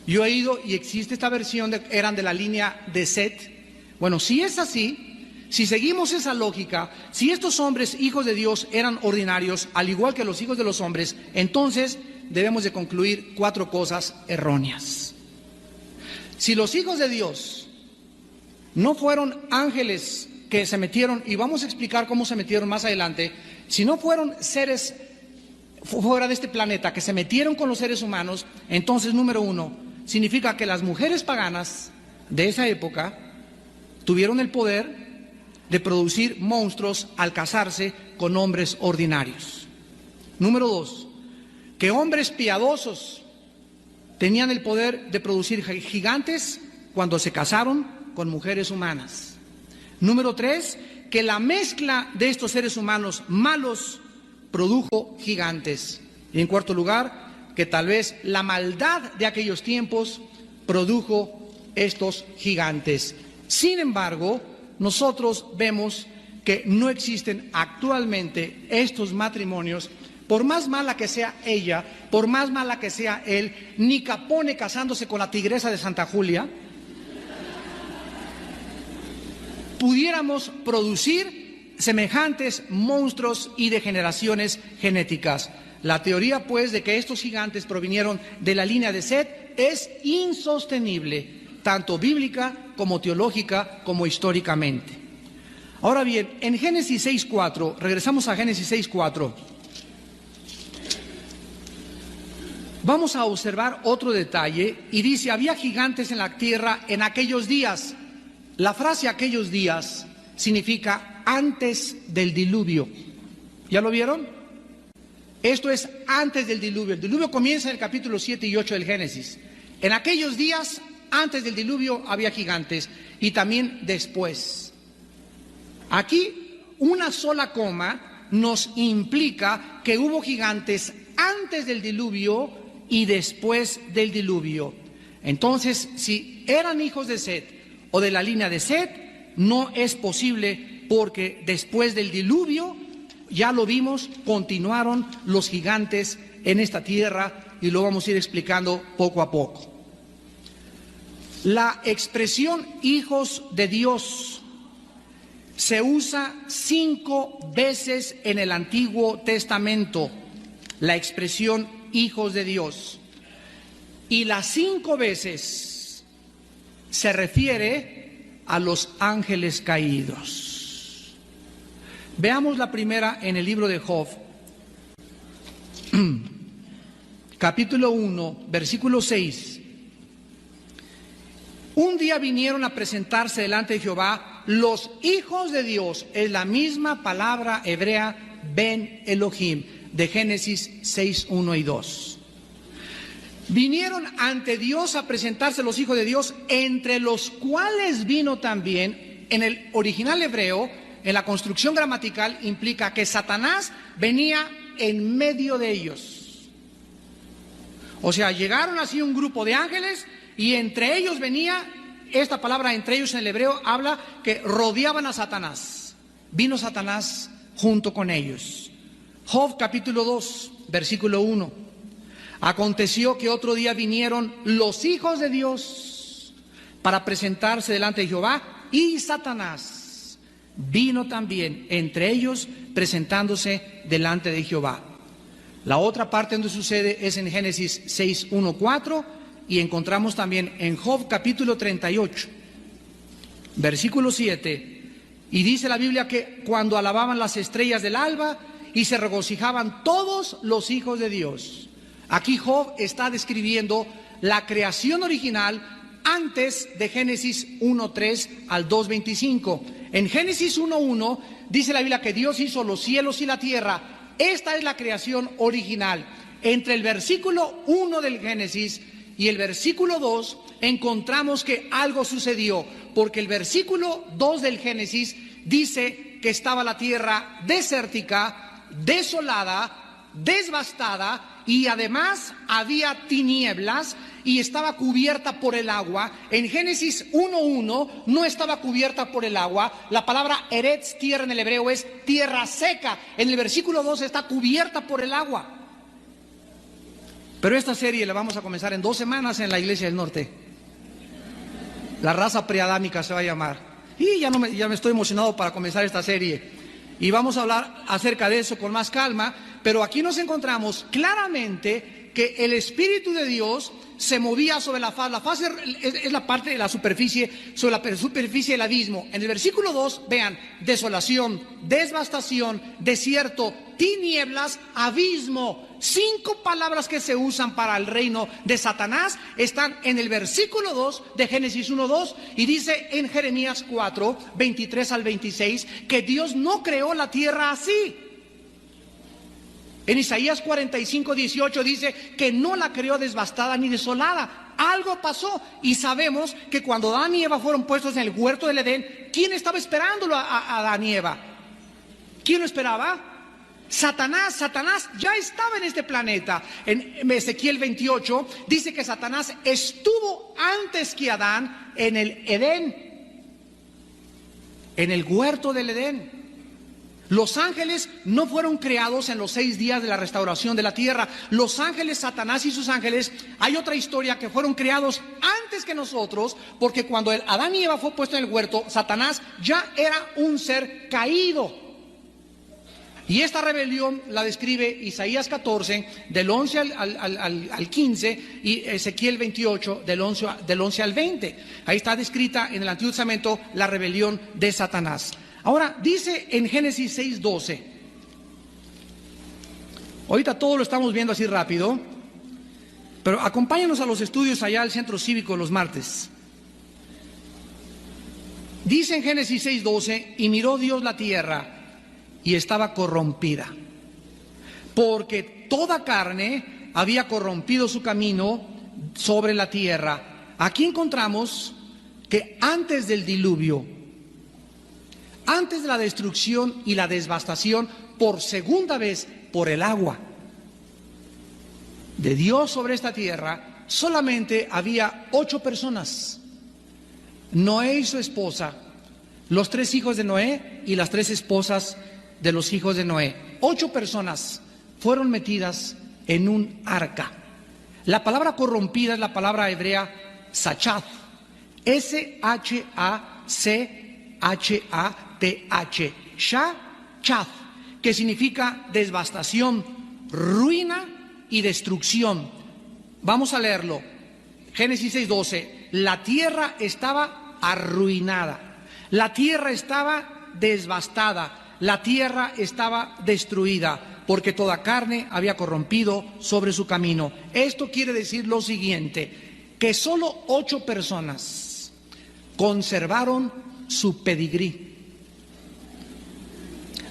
yo he ido y existe esta versión eran de la línea de Set. Bueno, si es así, si seguimos esa lógica, si estos hombres hijos de Dios eran ordinarios, al igual que los hijos de los hombres, entonces debemos de concluir 4 cosas erróneas. Si los hijos de Dios no fueron ángeles que se metieron, y vamos a explicar cómo se metieron más adelante, si no fueron seres fuera de este planeta que se metieron con los seres humanos, entonces, número 1, significa que las mujeres paganas de esa época tuvieron el poder de producir monstruos al casarse con hombres ordinarios. Número 2, que hombres piadosos tenían el poder de producir gigantes cuando se casaron con mujeres humanas. Número 3, que la mezcla de estos seres humanos malos produjo gigantes. Y en cuarto lugar, que tal vez la maldad de aquellos tiempos produjo estos gigantes. Sin embargo, nosotros vemos que no existen actualmente estos matrimonios, por más mala que sea ella, por más mala que sea él, ni Capone casándose con la tigresa de Santa Julia, pudiéramos producir semejantes monstruos y degeneraciones genéticas. La teoría, pues, de que estos gigantes provinieron de la línea de Set es insostenible, tanto bíblica como teológica como históricamente. Ahora bien, en Génesis 6:4, regresamos a Génesis 6:4, vamos a observar otro detalle y dice, había gigantes en la tierra en aquellos días. La frase aquellos días significa antes del diluvio. ¿Ya lo vieron? Esto es antes del diluvio. El diluvio comienza en el capítulo 7 y 8 del Génesis. En aquellos días, antes del diluvio, había gigantes y también después. Aquí, una sola coma nos implica que hubo gigantes antes del diluvio y después del diluvio. Entonces, si eran hijos de Set o de la línea de Set, no es posible porque después del diluvio, ya lo vimos, continuaron los gigantes en esta tierra y lo vamos a ir explicando poco a poco. La expresión hijos de Dios se usa 5 veces en el Antiguo Testamento, la expresión hijos de Dios. Y las 5 veces se refiere a los ángeles caídos. Veamos la primera en el libro de Job, capítulo 1, versículo 6. Un día vinieron a presentarse delante de Jehová los hijos de Dios, es la misma palabra hebrea Ben Elohim, de Génesis 6, 1 y 2. Vinieron ante Dios a presentarse los hijos de Dios, entre los cuales vino también, en el original hebreo, en la construcción gramatical, implica que Satanás venía en medio de ellos. O sea, llegaron así un grupo de ángeles y entre ellos venía, esta palabra entre ellos en el hebreo habla que rodeaban a Satanás. Vino Satanás junto con ellos. Job capítulo 2, versículo 1. Aconteció que otro día vinieron los hijos de Dios para presentarse delante de Jehová, y Satanás vino también entre ellos presentándose delante de Jehová. La otra parte donde sucede es en Génesis 6, 1, 4, y encontramos también en Job capítulo 38, versículo 7, y dice la Biblia que cuando alababan las estrellas del alba y se regocijaban todos los hijos de Dios. Aquí Job está describiendo la creación original antes de Génesis 1:3 al 2:25. En Génesis 1:1 dice la Biblia que Dios hizo los cielos y la tierra. Esta es la creación original. Entre el versículo 1 del Génesis y el versículo 2 encontramos que algo sucedió, porque el versículo 2 del Génesis dice que estaba la tierra desértica, desolada, devastada, y además había tinieblas y estaba cubierta por el agua. En Génesis 1:1 no estaba cubierta por el agua. La palabra eretz, tierra en el hebreo, es tierra seca. En el versículo 2 está cubierta por el agua. Pero esta serie la vamos a comenzar en 2 semanas en la Iglesia del Norte. La raza preadámica se va a llamar. Y ya me estoy emocionado para comenzar esta serie. Y vamos a hablar acerca de eso con más calma, pero aquí nos encontramos claramente que el Espíritu de Dios se movía sobre la faz. La faz es la parte de la superficie, sobre la superficie del abismo. En el versículo 2, vean, desolación, devastación, desierto, tinieblas, abismo. 5 palabras que se usan para el reino de Satanás están en el versículo 2 de Génesis 1:2, y dice en Jeremías 4, 23 al 26, que Dios no creó la tierra así. En Isaías 45, 18 dice que no la creó devastada ni desolada. Algo pasó, y sabemos que cuando Adán y Eva fueron puestos en el huerto del Edén, ¿quién estaba esperándolo a Adán y Eva? ¿Quién lo esperaba? Satanás ya estaba en este planeta. En Ezequiel 28 dice que Satanás estuvo antes que Adán en el Edén, en el huerto del Edén. Los ángeles no fueron creados en los 6 días de la restauración de la tierra. Los ángeles, Satanás y sus ángeles, hay otra historia que fueron creados antes que nosotros, porque cuando Adán y Eva fue puesto en el huerto, Satanás ya era un ser caído. Y esta rebelión la describe Isaías 14, del 11 al 15, y Ezequiel 28, del 11 al 20. Ahí está descrita en el Antiguo Testamento la rebelión de Satanás. Ahora, dice en Génesis 6:12, ahorita todo lo estamos viendo así rápido, pero acompáñanos a los estudios allá al centro cívico los martes. Dice en Génesis 6:12, y miró Dios la tierra, y estaba corrompida, porque toda carne había corrompido su camino sobre la tierra. Aquí encontramos que antes del diluvio, antes de la destrucción y la devastación por segunda vez por el agua de Dios sobre esta tierra, solamente había 8 personas: Noé y su esposa, los 3 hijos de Noé y las 3 esposas de los hijos de Noé. 8 personas fueron metidas en un arca. La palabra corrompida es la palabra hebrea sachath, S-H-A-C-H-A-T-H, Shachath, que significa devastación, ruina y destrucción. Vamos a leerlo. Génesis 6:12. La tierra estaba arruinada, la tierra estaba devastada, la tierra estaba destruida, porque toda carne había corrompido sobre su camino. Esto quiere decir lo siguiente, que solo 8 personas conservaron su pedigrí.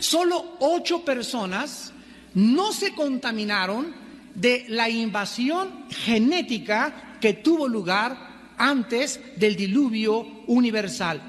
Solo 8 personas no se contaminaron de la invasión genética que tuvo lugar antes del diluvio universal.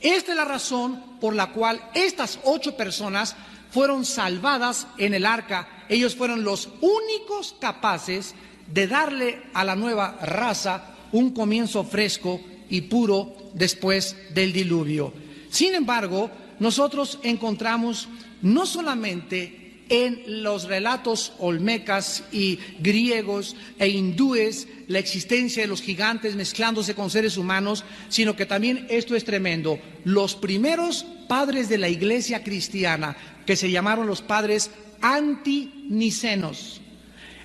Esta es la razón por la cual estas 8 personas fueron salvadas en el arca. Ellos fueron los únicos capaces de darle a la nueva raza un comienzo fresco y puro después del diluvio. Sin embargo, nosotros encontramos no solamente en los relatos olmecas y griegos e hindúes la existencia de los gigantes mezclándose con seres humanos, sino que también esto es tremendo. Los primeros padres de la iglesia cristiana, que se llamaron los padres antinicenos,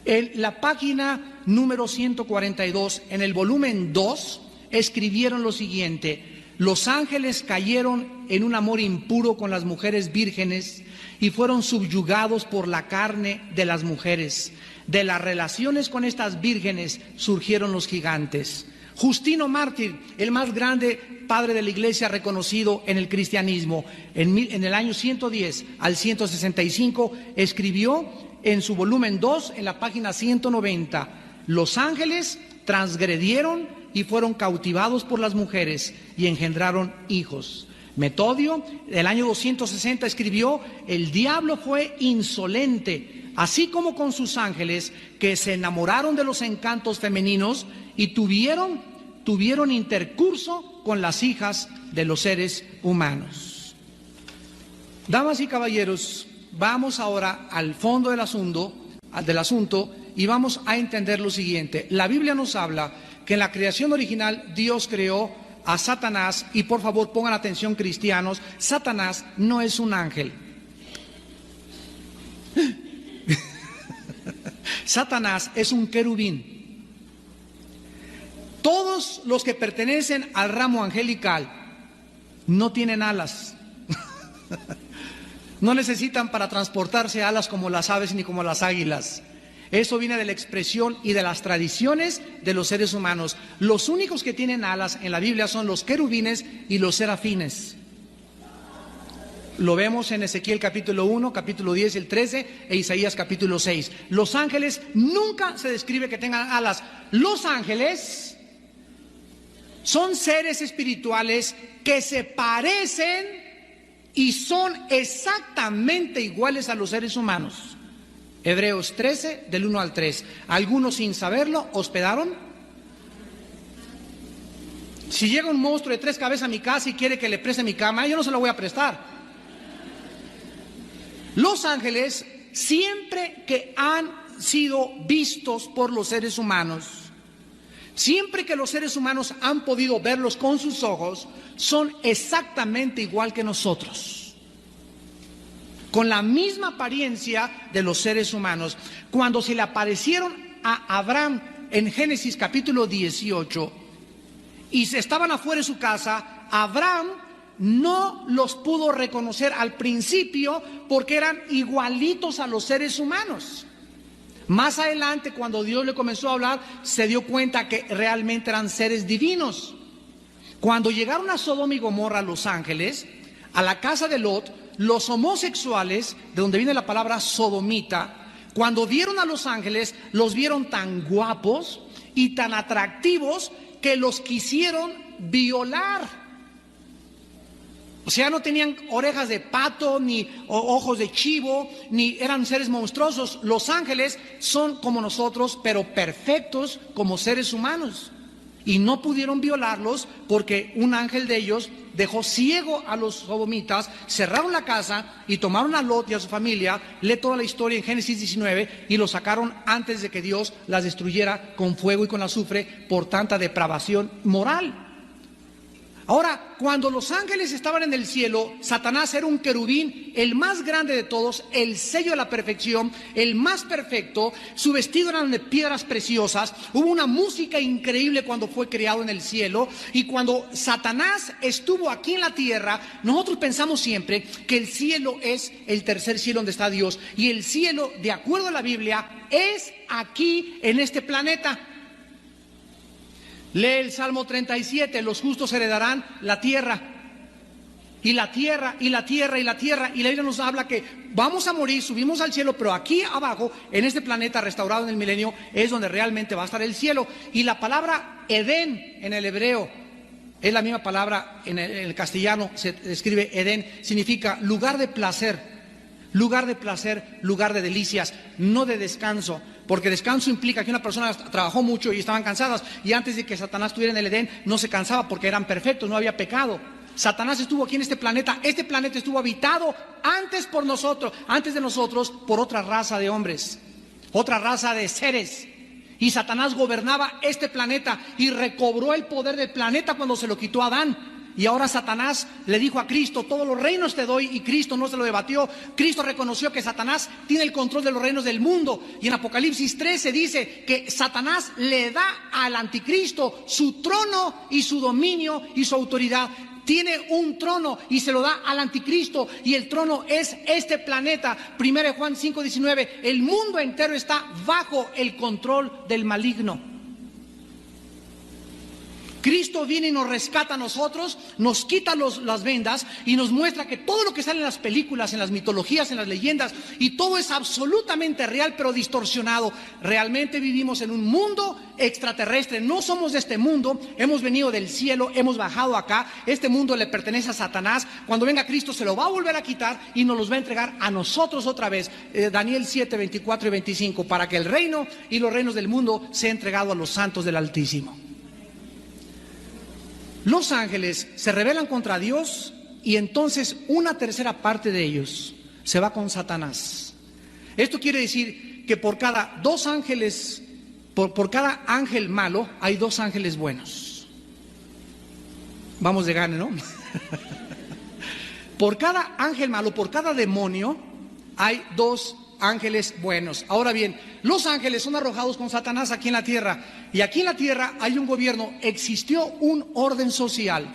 en la página número 142, en el volumen 2, escribieron lo siguiente: los ángeles cayeron en un amor impuro con las mujeres vírgenes y fueron subyugados por la carne de las mujeres. De las relaciones con estas vírgenes surgieron los gigantes. Justino Mártir, el más grande padre de la iglesia reconocido en el cristianismo, en el año 110 al 165, escribió en su volumen 2, en la página 190, los ángeles transgredieron y fueron cautivados por las mujeres y engendraron hijos. Metodio, el año 260, escribió: el diablo fue insolente, así como con sus ángeles, que se enamoraron de los encantos femeninos y tuvieron intercurso con las hijas de los seres humanos. Damas y caballeros, vamos ahora al fondo del asunto y vamos a entender lo siguiente. La Biblia nos habla que en la creación original Dios creó a Satanás, y por favor pongan atención, cristianos, Satanás no es un ángel. Satanás es un querubín. Todos los que pertenecen al ramo angelical no tienen alas. No necesitan para transportarse alas como las aves ni como las águilas. Eso viene de la expresión y de las tradiciones de los seres humanos. Los únicos que tienen alas en la Biblia son los querubines y los serafines. Lo vemos en Ezequiel capítulo 1, capítulo 10 y el 13 e Isaías capítulo 6. Los ángeles nunca se describe que tengan alas. Los ángeles son seres espirituales que se parecen y son exactamente iguales a los seres humanos. Hebreos 13, del 1 al 3. Algunos sin saberlo hospedaron. Si llega un monstruo de 3 cabezas a mi casa y quiere que le preste mi cama, yo no se lo voy a prestar. Los ángeles, siempre que han sido vistos por los seres humanos, siempre que los seres humanos han podido verlos con sus ojos, son exactamente igual que nosotros, con la misma apariencia de los seres humanos. Cuando se le aparecieron a Abraham en Génesis capítulo 18 y se estaban afuera de su casa, Abraham no los pudo reconocer al principio porque eran igualitos a los seres humanos. Más adelante, cuando Dios le comenzó a hablar, se dio cuenta que realmente eran seres divinos. Cuando llegaron a Sodoma y Gomorra los ángeles, a la casa de Lot, los homosexuales, de donde viene la palabra sodomita, cuando vieron a los ángeles, los vieron tan guapos y tan atractivos que los quisieron violar. O sea, no tenían orejas de pato, ni ojos de chivo, ni eran seres monstruosos. Los ángeles son como nosotros, pero perfectos como seres humanos. Y no pudieron violarlos porque un ángel de ellos dejó ciego a los sodomitas, cerraron la casa y tomaron a Lot y a su familia. Lee toda la historia en Génesis 19 y los sacaron antes de que Dios las destruyera con fuego y con azufre por tanta depravación moral. Ahora, cuando los ángeles estaban en el cielo, Satanás era un querubín, el más grande de todos, el sello de la perfección, el más perfecto. Su vestido eran de piedras preciosas. Hubo una música increíble cuando fue creado en el cielo. Y cuando Satanás estuvo aquí en la tierra, nosotros pensamos siempre que el cielo es el tercer cielo donde está Dios. Y el cielo, de acuerdo a la Biblia, es aquí en este planeta. Lee el Salmo 37, los justos heredarán la tierra, y la tierra, y la tierra, y la tierra, y la Biblia nos habla que vamos a morir, subimos al cielo, pero aquí abajo, en este planeta restaurado en el milenio, es donde realmente va a estar el cielo. Y la palabra Edén en el hebreo es la misma palabra en el castellano, se escribe Edén, significa lugar de placer, lugar de delicias, no de descanso. Porque descanso implica que una persona trabajó mucho y estaban cansadas, y antes de que Satanás estuviera en el Edén no se cansaba porque eran perfectos, no había pecado. Satanás estuvo aquí en este planeta estuvo habitado antes de nosotros por otra raza de hombres, otra raza de seres. Y Satanás gobernaba este planeta y recobró el poder del planeta cuando se lo quitó a Adán. Y ahora Satanás le dijo a Cristo, todos los reinos te doy, y Cristo no se lo debatió. Cristo reconoció que Satanás tiene el control de los reinos del mundo. Y en Apocalipsis 13 dice que Satanás le da al anticristo su trono y su dominio y su autoridad. Tiene un trono y se lo da al anticristo, y el trono es este planeta. 1 Juan 5:19, el mundo entero está bajo el control del maligno. Cristo viene y nos rescata a nosotros, nos quita las vendas y nos muestra que todo lo que sale en las películas, en las mitologías, en las leyendas, y todo es absolutamente real pero distorsionado. Realmente vivimos en un mundo extraterrestre, no somos de este mundo, hemos venido del cielo, hemos bajado acá. Este mundo le pertenece a Satanás. Cuando venga Cristo se lo va a volver a quitar y nos los va a entregar a nosotros otra vez. Daniel 7, 24 y 25, para que el reino y los reinos del mundo sea entregado a los santos del Altísimo. Los ángeles se rebelan contra Dios, y entonces una tercera parte de ellos se va con Satanás. Esto quiere decir que por cada dos ángeles, por cada ángel malo, hay dos ángeles buenos. Vamos de gane, ¿no? Por cada ángel malo, por cada demonio, hay dos ángeles buenos. Ahora bien, los ángeles son arrojados con Satanás aquí en la tierra, y aquí en la tierra hay un gobierno. Existió un orden social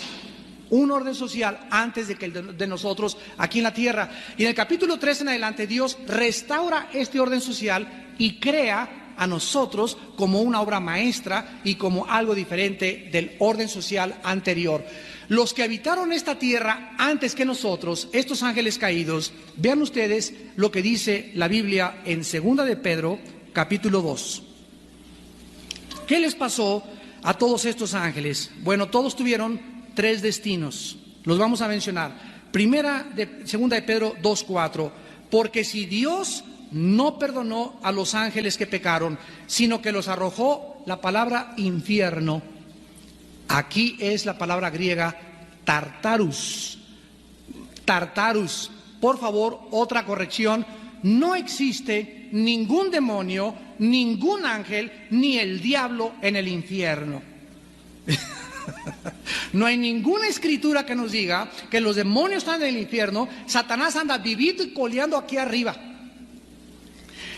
antes de que el de nosotros aquí en la tierra, y en el capítulo 3 en adelante Dios restaura este orden social y crea a nosotros como una obra maestra y como algo diferente del orden social anterior. Los que habitaron esta tierra antes que nosotros, estos ángeles caídos, vean ustedes lo que dice la Biblia en 2 de Pedro, capítulo 2. ¿Qué les pasó a todos estos ángeles? Bueno, todos tuvieron tres destinos, los vamos a mencionar. 2 de Pedro 2:4, porque si Dios no perdonó a los ángeles que pecaron, sino que los arrojó, la palabra infierno, aquí es la palabra griega tartarus. Tartarus, por favor, otra corrección: no existe ningún demonio, ningún ángel, ni el diablo en el infierno. No hay ninguna escritura que nos diga que los demonios están en el infierno. Satanás anda vivito y coleando aquí arriba.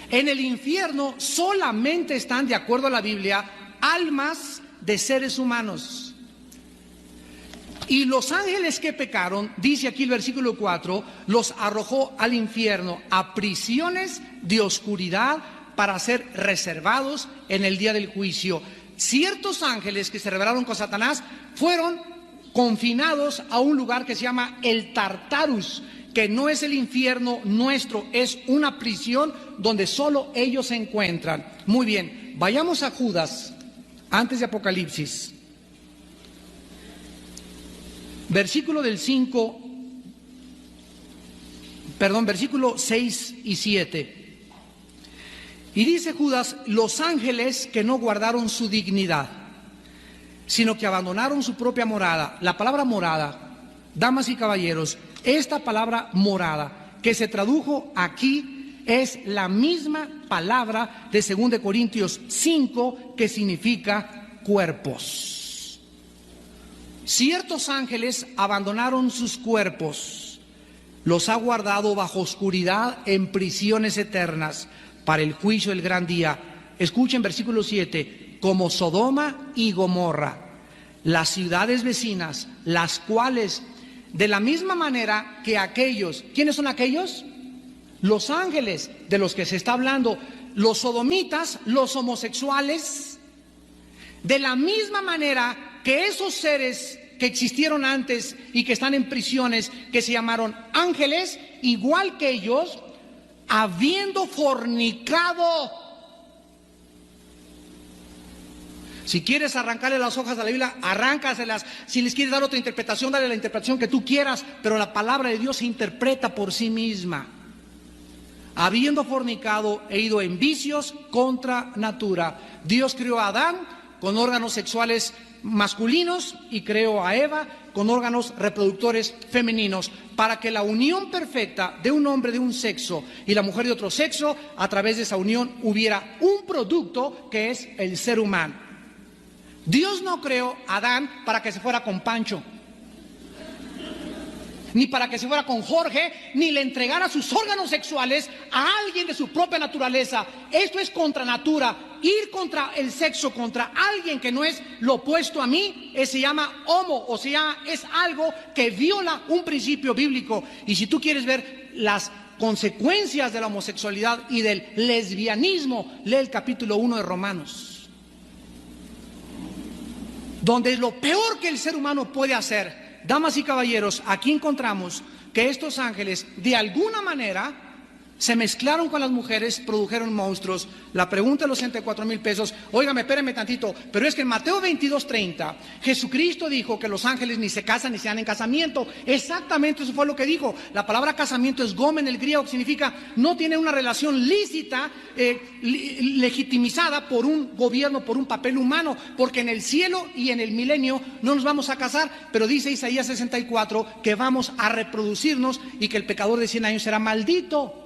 En el infierno solamente están, de acuerdo a la Biblia, almas de seres humanos. Y los ángeles que pecaron, dice aquí el versículo 4, los arrojó al infierno, a prisiones de oscuridad, para ser reservados en el día del juicio. Ciertos ángeles que se rebelaron con Satanás fueron confinados a un lugar que se llama el Tartarus, que no es el infierno nuestro, es una prisión donde solo ellos se encuentran. Muy bien, vayamos a Judas, antes de Apocalipsis. Versículo 6 y 7. Y dice Judas: los ángeles que no guardaron su dignidad, sino que abandonaron su propia morada. La palabra morada, damas y caballeros, esta palabra morada que se tradujo aquí es la misma palabra de 2 Corintios 5, que significa cuerpos. ciertos ángeles abandonaron sus cuerpos, los ha guardado bajo oscuridad en prisiones eternas para el juicio del gran día. Escuchen versículo 7, como Sodoma y Gomorra, las ciudades vecinas, las cuales de la misma manera que aquellos, ¿quiénes son aquellos? Los ángeles de los que se está hablando, los sodomitas, los homosexuales, de la misma manera que esos seres que existieron antes y que están en prisiones, que se llamaron ángeles, igual que ellos, habiendo fornicado. Si quieres arrancarle las hojas a la Biblia, arráncaselas. Si les quieres dar otra interpretación, dale la interpretación que tú quieras, pero la palabra de Dios se interpreta por sí misma. Habiendo fornicado e ido en vicios contra natura. Dios creó a Adán con órganos sexuales masculinos y creó a Eva con órganos reproductores femeninos, para que la unión perfecta de un hombre de un sexo y la mujer de otro sexo, a través de esa unión hubiera un producto que es el ser humano. Dios no creó a Adán para que se fuera con Pancho, ni para que se fuera con Jorge, ni le entregara sus órganos sexuales a alguien de su propia naturaleza. Esto es contra natura. Ir contra el sexo, contra alguien que no es lo opuesto a mí, se llama homo, o sea, es algo que viola un principio bíblico. Y si tú quieres ver las consecuencias de la homosexualidad y del lesbianismo, lee el capítulo 1 de Romanos, donde lo peor que el ser humano puede hacer. Damas y caballeros, aquí encontramos que estos ángeles de alguna manera se mezclaron con las mujeres, produjeron monstruos. La pregunta de los 64,000 pesos, óigame, espérenme tantito, pero es que en Mateo 22:30, Jesucristo dijo que los ángeles ni se casan ni se dan en casamiento. Exactamente eso fue lo que dijo. La palabra casamiento es gomen, el griego, que significa no tiene una relación lícita, legitimizada por un gobierno, por un papel humano, porque en el cielo y en el milenio no nos vamos a casar, pero dice Isaías 64 que vamos a reproducirnos y que el pecador de 100 años será maldito.